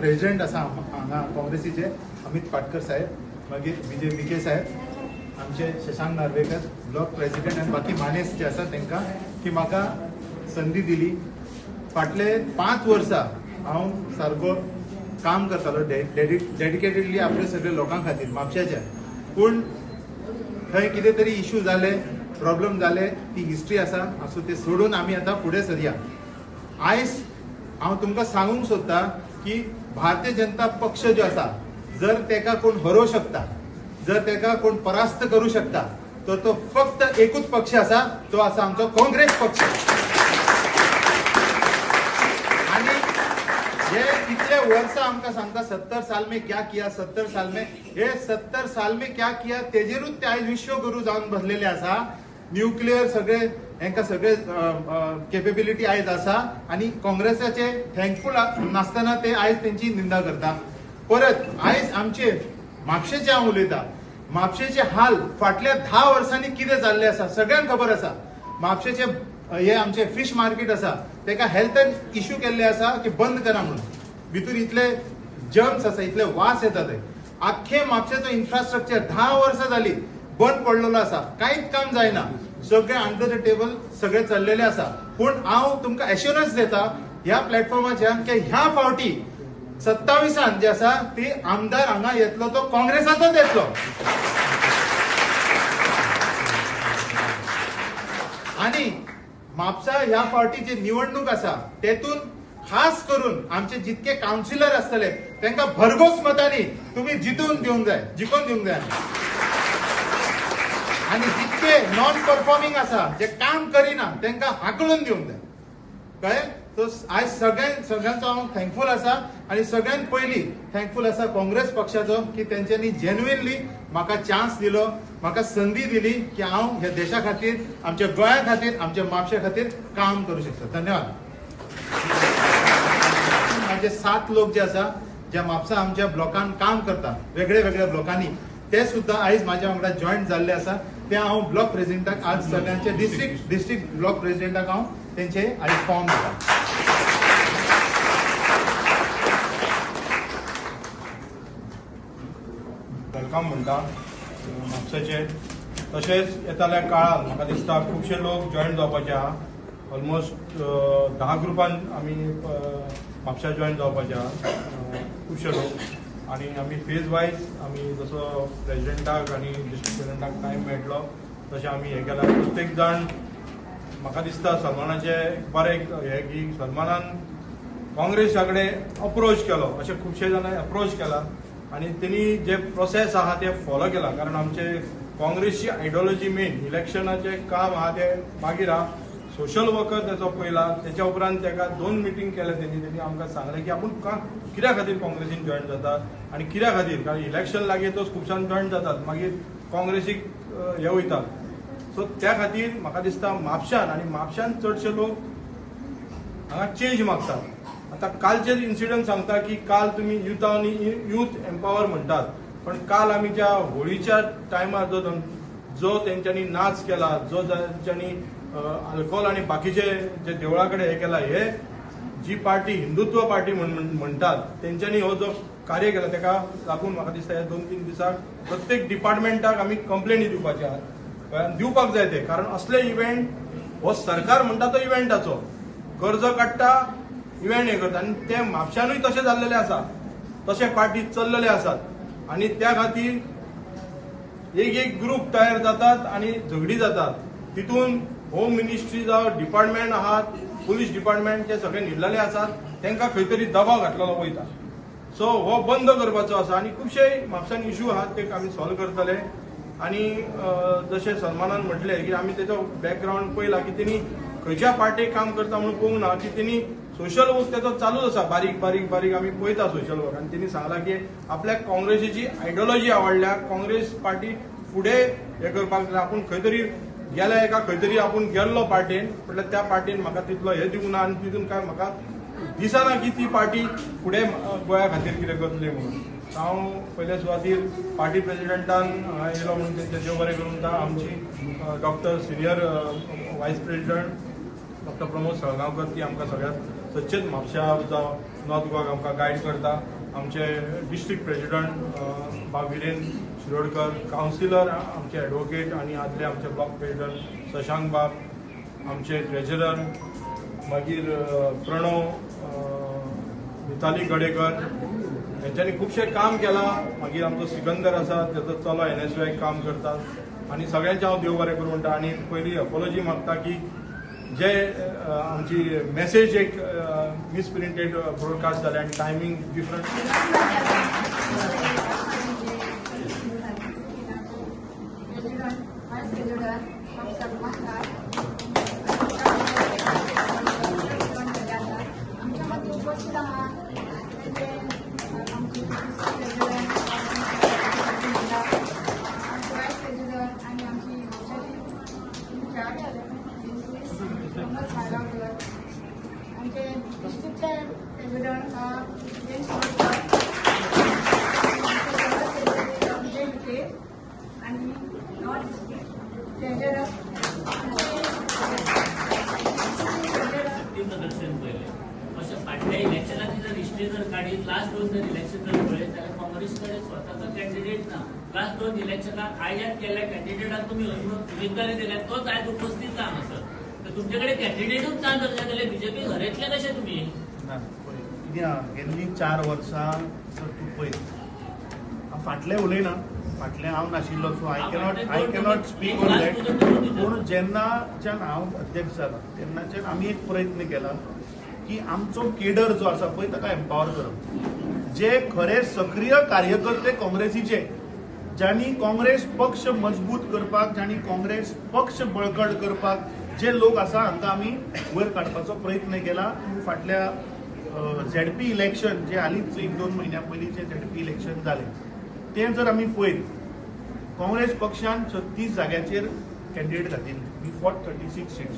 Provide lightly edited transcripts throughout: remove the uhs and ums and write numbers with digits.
President आसा हांगा काँग्रेसीचे अमित पाटकर साहेब, मागीर विके साहेब, आमचे शशांक नार्वेकर ब्लॉक प्रेसिडेंट आनी बाकी मानेस जे आसा तांकां की म्हाका संदी दिली. फाटले 5 वर्सां हांव सारको काम करतालो डेडिकेटेडली आपल्या सगळ्या लोकां खातीर म्हापशेच्या. पूण थंय कितें तरी इश्यू जाले, प्रॉब्लेम जाले, ती हिस्ट्री आसा, असो ते सोडून आमी आतां फुडें सरया. आयज हांव तुमकां सांगूंक सोदतां की भारतीय जनता पक्ष जो आसा, जर तेका कोण हरोवंक शकता, जर तेका कोण परास्त करूं शकता, तर तो फक्त एकूच पक्ष आसा, तो आसा आमचो काँग्रेस पक्ष. आनी हे इतले वर्सां आमकां सांगता 70 साल में क्या किया, 70 साल में, हे 70 साल में क्या किया तेजेरूच ते आयज विश्वगुरू जावन बसलेले आसा. न्यूक्लियर सगळे हांकां सगळे केपेबिलिटी आयज आसा आनी काँग्रेसाचे थँकफूल नासतना ते आयज तेंची निंदा करता. परत आयज आमचे म्हापशेचे हांव उलयतां, म्हापशेचे हाल फाटल्या 10 वर्सांनी कितें जाल्ले आसा सगळ्यांक खबर आसा. म्हापशेचे हे आमचे फिश मार्केट आसा तेका हेल्थन इश्यू केल्ले आसा की बंद करा म्हणून. भितूर इतले जर्म्स आसा, इतले वास येता थंय. आख्खे म्हापशेचो इन्फ्रास्ट्रक्चर 10 वर्सां जाली बंद पडलेलो आसा, कांयच काम जायना. सगळे अंडर द टेबल सगळे चल्लेले आसा. पूण हांव तुमकां एश्युरन्स देता ह्या प्लॅटफॉर्माच्यान की ह्या फावटी 27 जे आसा ती आमदार हांगा येतलो तो काँग्रेसाचोच येतलो. आनी म्हापसा ह्या फावटी जी निवडणूक आसा तेतून खास करून आमचे जितके कावन्सिलर आसतले तांकां भरघोस मतांनी तुमी जिखून दिवंक जाय. आनी जितके नॉन परफॉर्मिंग आसा, जे काम करिना, तांकां हाकलून दिवंक जाय. कळ्ळें? सो आयज सगळ्यांचो हांव थँकफूल आसा आनी सगळ्यांत पयलीं थँकफूल आसा काँग्रेस पक्षाचो की तेंच्यांनी जेन्युइनली म्हाका चान्स दिलो, म्हाका संदी दिली की हांव ह्या देशा खातीर, आमच्या गोंया खातीर, आमच्या म्हापशा खातीर काम करूं शकता. धन्यवाद. माझे 7 लोक जे आसा जे म्हापसा आमच्या ब्लॉकान काम करता वेगळे वेगळ्या ब्लॉकांनी, ते सुद्धा आयज म्हाज्या वांगडा जॉईन जाल्ले आसा. ते हांव ब्लॉक प्रेसिडेंटाक आज सगळ्यांचे डिस्ट्रिक्ट ब्लॉक प्रेसिडेंटाक हांव तेंचे आयज फॉर्म दिता. वेलकम म्हणटा म्हापसाचे. तशेंच येताल्या काळात म्हाका दिसता खुबशे लोक जॉईन जावपाचे आहा. ऑलमोस्ट 10 ग्रुपान आमी म्हापशा जॉईन जावपाचे आहा खुबशे लोक. आनी आमी फेज वायज आमी जसो प्रेसिडेंटाक आनी डिस्ट्रिक्ट प्रेसिडेंटाक टायम मेळटलो तशें आमी हें केलां. प्रत्येक जाण म्हाका दिसता सलमानाचे बरें हें की सलमानान काँग्रेसा कडेन अप्रोच केलो, अशें खुबशे जाणांनी अप्रोच केला आनी तेणी जे प्रोसेस आहा ते फॉलो केला. कारण आमचे काँग्रेसची आयडियोलॉजी मेन इलेक्शनाचें काम आहा ते मागीर आहा. सोशल वर्कर त्याचो पयला, त्याच्या उपरांत ताका 2 मिटींग केले त्यांनी आमकां सांगलें की आपूण कित्या खातीर काँग्रेसीन जॉईन जातात आनी कित्या खातीर, कारण इलेक्शन लागीतच खुबशान जॉईन जातात मागीर काँग्रेसीक हे वयतात. सो त्या खातीर म्हाका दिसता म्हापशान चडशे लोक हांगा चेंज मागतात. आतां कालचे इन्सिडंट सांगता की काल तुमी यूथ एम्पावर म्हणटात, पण काल आमी ज्या होळीच्या टायमार जो तेंच्यांनी नाच केला, जो तेंच्यांनी अल्कोहोल आणि बाकीचे जे देवळा कडेन हे केला, हे जी पार्टी हिंदुत्व पार्टी म्हणटात तेंच्यांनी हो जो कार्य केला ताका लागून म्हाका दिसता हे 2-3 दिसाक प्रत्येक डिपार्टमेंटाक आमी कंप्लेनी दिवपाचे आहात. दिवपाक जाय ते, कारण असले इव्हेंट हो सरकार म्हणटा तो इव्हेंटाचो कर्ज काडटा, इव्हेंट हे करता आनी ते म्हापशानूय तशें जाल्लेले आसा, तशे पार्टी चल्लेले आसात आनी त्या खातीर एक ग्रुप तयार जातात आनी झगडी जातात. तितून होम मिनिस्ट्री जावं डिपार्टमेंट आहात, पुलीस डिपार्टमेंट ते सगळे न्हिदलेले आसात, तांकां खंय तरी दबाव घातलेलो वयता. सो हो बंद करपाचो आसा आनी खुबशे म्हापशान इश्यू आहात ते आमी सॉल्व करतले. आनी जशें सलमानान म्हटलें की आमी तेजो बॅकग्रावंड पयला की तेणी खंयच्या पार्टेक काम करता म्हणून पळोवंक ना, की तेणी सोशल वर्क तेजो चालूच आसा, बारीक बारीक बारीक आमी पळयता सोशल वर्क. आनी तेणी सांगला की आपल्याक काँग्रेसीची आयडियोलॉजी आवडल्या, काँग्रेस पार्टी फुडें हे करपाक जाय. आपूण खंय तरी गेल्या एका खंय तरी आपूण गेल्लो पार्टेन, म्हटल्यार त्या पार्टीन म्हाका तितलो हे दिवंक ना आनी तितून काय म्हाका दिसना की ती पार्टी फुडें गोंया खातीर कितें करतली म्हणून. हांव पयल्या सुवातेर पार्टी प्रेसिडेंटान येयलो म्हणून तेंचे देव बरें करूं म्हणटा. आमची डॉक्टर सिनियर वायस प्रेसिडेंट डॉक्टर प्रमोद सळगांवकर ती आमकां सगळ्यात सचिन म्हापशा जावं नॉर्थ गोवाक आमकां गायड करता. आमचे district president Virendra Shirodkar, councillor आमचे एडवोकेट आणि आदले आमचे ब्लॉक प्रेसिडेंट शशांक बाब, आमचे ट्रेजरर, मागीर प्रणव, मिताली गडेकर हेंच्यांनी खुबशें काम केलां. मागीर आमचो सिकंदर आसा, तेजो चलो NSY काम करता. आनी सगळ्यांचे हांव देव बरें करूं म्हणटा. आनी पयलीं अपॉलॉजी मागता की जे आमची मेसेज एक मिसप्रिंटेड ब्रॉडकास्ट जाले आनी टायमींग डिफरंट. आमचे डिस्ट्रिक्टचे प्रेसिडेंट आणि नॉर्थ डिस्ट्रिक्ट ट्रेजरर प्रदर्शन पहिले अशें फाटल्या इलेक्शनाची जर हिस्ट्री जर काढी लास्ट 2 जर इलेक्शन जर पळयत जाल्यार काँग्रेस कडेन स्वताचो कॅन्डिडेट ना. लास्ट 2 इलेक्शनाक आयज केल्ल्या कॅन्डिडेटाक तुमी उमेदवारी दिल्या तोच आयज उपस्थित ना हांगासर. तर तुमचे कडेन कॅन्डिडेटूच ना जर जाल्यार बीजेपी घरेतले कशे तुमी? गेल्ली 4 वर्सां जर तूं पळयत, हांव फाटलें उलयना, फाटलें हांव नाशिल्लो, so I cannot speak on that. पूण जेन्नाच्यान हांव अध्यक्ष जाला तेन्नाच्यान आमी एक प्रयत्न केला की आमचो केडर जो आसा पळय ताका एम्पावर करप. जे खरे सक्रीय कार्यकर्ते काँग्रेसीचे, ज्यांनी काँग्रेस पक्ष मजबूत करपाक, ज्यांनी काँग्रेस पक्ष बळकट करपाक जे लोक आसा हांकां आमी वयर काडपाचो प्रयत्न केला. फाटल्या ZP इलेक्शन जे हालींच 1-2 म्हयन्या पयलींचे ZP इलेक्शन जालें तें जर आमी पळयत, काँग्रेस पक्षान 36 जाग्याचेर कॅन्डिडेट घातिल्ले. We fought 36 seats.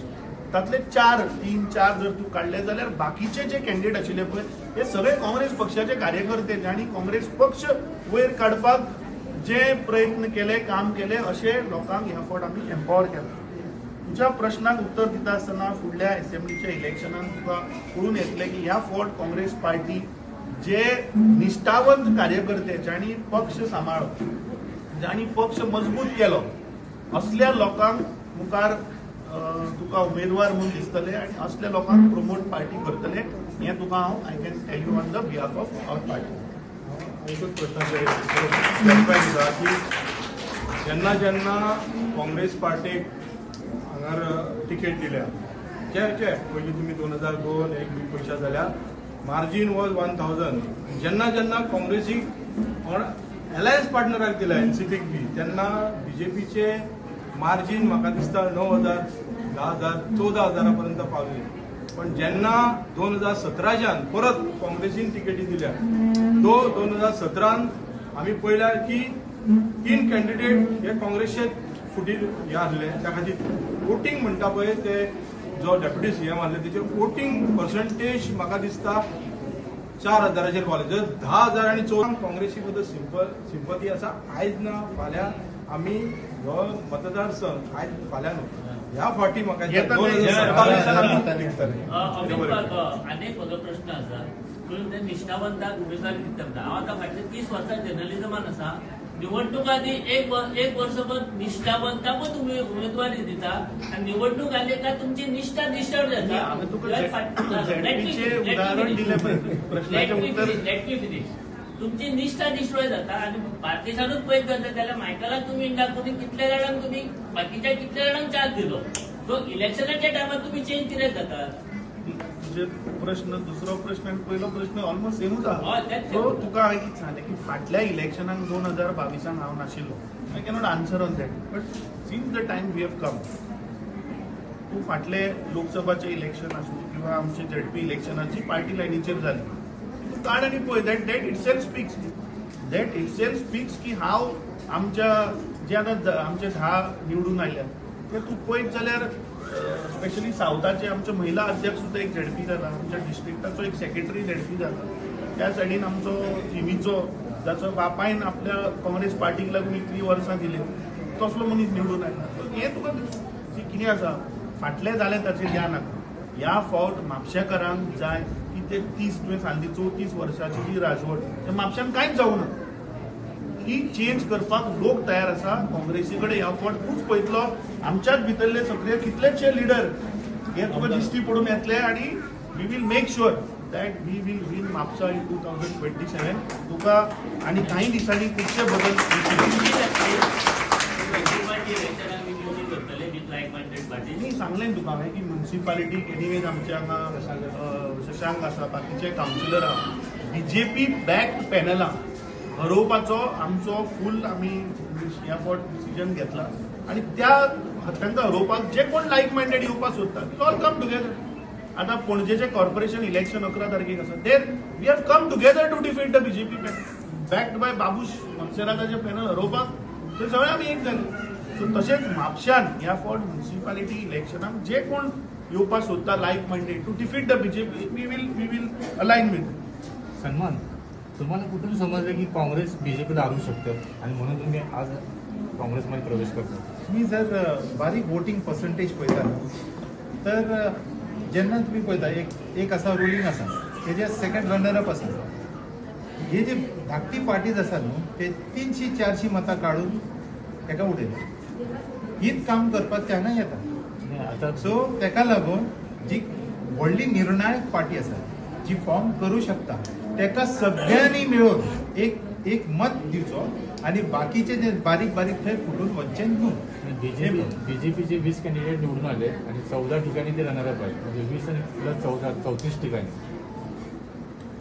तातले 3-4 जर तूं काडले जाल्यार बाकीचे जे कॅन्डिडेट आशिल्ले पळय हे सगळे काँग्रेस पक्षाचे कार्यकर्ते, ज्यांनी काँग्रेस पक्ष वयर काडपाक जे प्रयत्न केले, काम केले, अशे लोकांक ह्या फावट आमी एम्पावर केला. तुझ्या प्रश्नाक उत्तर दिता आसतना फुडल्या असेंब्लीच्या इलेक्शनान तुका कळून येतलें की ह्या फावट काँग्रेस पार्टी जे निश्ठावंत कार्यकर्ते, ज्यांनी पक्ष सांबाळ्ळो, ज्यांनी पक्ष मजबूत केलो, असल्या लोकांक मुखार तुका उमेदवार म्हणून दिसतले आनी असल्या लोकांक प्रमोट पार्टी करतले. हें तुका हांव I can tell you on the behalf of our party. एकूच प्रश्न की जेन्ना काँग्रेस पार्टीक हांगार तिकेट दिल्या पयलीं तुमी 2002 एक बी पयशा जाल्यार मार्जीन वॉज 1000. जेन्ना काँग्रेसीक अलायन्स पार्टनराक दिल्या NCPक बी तेन्ना BJPचे मार्जीन म्हाका दिसता 9000, 10000, 14000 पर्यंत पावले. पण जेन्ना 2017च्यान परत काँग्रेसीन तिकेटी दिल्या तो 2017 आमी पळयल्यार की 3 कॅन्डिडेट हे काँग्रेसचे फुटी हे आसले. त्या खातीर वोटींग म्हणटा पळय ते जो डेप्युटी CM आसले तेचे वोटींग पर्संटेज म्हाका दिसता 4000चेर पावले. जर 10000 आनी 14 काँग्रेसी बद्दल सिंपती आसा. आयज ना फाल्यां आमी हो मतदारसंघ आयज फाल्यां न्हू ह्या फावटी म्हाका 2027 अनेक म्हजो प्रश्न आसा. म्हणून ते निश्ठावंताक उमेदवारी दिता. हांव आतां फाटले 30 वर्सां जर्नलिजमान आसा. निवडणूक आदी एक वर्सभर निश्ठावंताकूच उमेदवारी दिता आनी निवडणूक आली काय तुमची निष्ठा डिस्टर्ब जाता. तुमची निष्ठा डिस्ट्रॉय जाता आनी पार्टिसानूच पयत जाता जाल्यार मायकलाक तुमी दाखोवन कितल्या जाणांक तुमी बाकीच्या कितल्या जाणांक चार्ज दिलो. सो इलेक्शनाच्या टायमार तुमी चेंज कित्याक जाता? प्रश्न दुसरो प्रश्न आनी पयलो प्रश्न ऑलमोस्ट सेमूच आहा. सो तुका हांवें कितें सांगलें की फाटल्या इलेक्शनाक 2022 हांव नाशिल्लो. I cannot answer on that. But since the time we have come, तूं फाटले लोकसभाचे इलेक्शन आसूं किंवा आमचे ZP इलेक्शनाची पार्टी लायनीचेर जाली, तूं काड आनी पळय. दॅट इटसेल्फ स्पीक्स की हांव आमच्या जे आतां आमचे 10 निवडून आयल्या ते तूं पळयत जाल्यार स्पेशली सावथाचे आमचे महिला अध्यक्ष सुद्धा एक ZP जाला, आमच्या डिस्ट्रिक्टाचो एक सेक्रेटरी ZP जाला. त्या सायडीन आमचो थिमीचो जाचो बापायन आपल्या काँग्रेस पार्टीक लागून इतली वर्सां दिली तसलो मनीस निवडून आयला. हें तुका कितें आसा फाटलें जालें ताचेर या नाका. ह्या फावट म्हापशेकारांक जाय की ते 30 तुवें सांगली 34 वर्साची जी राजवट ते म्हापशान कांयच जावं ना. ही चेंज करपाक लोक तयार आसा. काँग्रेसी कडेन ह्या फावट खूब पयतलो आमच्याच भितरले सगळे कितलेशे लिडर हे तुका दिश्टी पडून येतले आनी we will make sure that we will win Mapusa in 2027. तुका आनी काही दिसांनी खुबशे बदल दिसतले. मी सांगलें तुका हांवें की म्युनिसिपालिटी एनिवेज आमच्या हांगा शशांक आसा बाकीचे कावन्सिलर आहा बीजेपी बॅक्ड पॅनलां हरोवपाचो आमचो फूल आमी ह्या फावट डिसिजन घेतला आनी तांकां हरोवपाक जे कोण लायक मायंडेड येवपाक सोदतात ऑल कम टुगेदर. आतां पणजेचें कॉर्पोरेशन इलेक्शन 11 तारखेक आसा देर we have come together to defeat the BJP panel backed by Babush म्हापशेराजाचें पॅनल हरोवपाक ते सगळे आमी एक जाले. सो तशेंच म्हापशान ह्या फावट म्युनिसिपालिटी इलेक्शनाक जे कोण येवपाक सोदता like minded to defeat the BJP we will align with. सन्मान तुम्हाला कुठून समजलं की काँग्रेस बीजेपीला हरवू शकतं आणि म्हणून तुम्ही आज काँग्रेसमध्ये प्रवेश करता? मी जर बारीक वोटिंग पर्संटेज पळयता तर जेन्ना तुम्ही पळयता एक असा रुलींग आसा तेजे सेकंड रनर अप आसा. हे जे धाकटी पार्टीज आसा न्हू ते 300-400 मतां काडून ताका उडयता. हीच काम करपाक तेन्ना येता. आता सो ताका लागून जी व्हडली निर्णायक पार्टी आसा जी फॉर्म करू शकता ताका सगळ्यांनी मिळून एक मत दिवचो आणि बाकीचे जे बारीक बारीक थंय फुटून वचचे न्हू. बीजेपीचे 20 कॅन्डिडेट निवडून आले आणि 14 ठिकाणी ते रनरअप आहेत म्हणजे 20 आणि प्लस 34 ठिकाणी.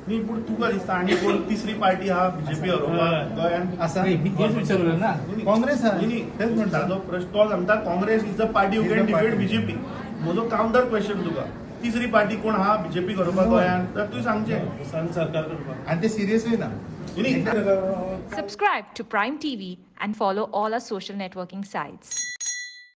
न्ही पूण तुका दिसता आनी कोण तिसरी पार्टी आहा बीजेपी हरोवपाक गोंयांत असा मी तेच विचारलं ना. काँग्रेस आहा. न्ही तेच म्हणटा. ताजो प्रश्न तो सांगता Congress is the party who Is can the defeat party. BJP. म्हजो काउंटर क्वेश्चन तुका तिसरी पार्टी कोण आहा बीजेपी हरोवपाक गोंयांत तर तुवें सांगचें सरकार करपाक. आणि ते सिरियसली ना. न्ही Subscribe to Prime TV and follow all our social networking sites.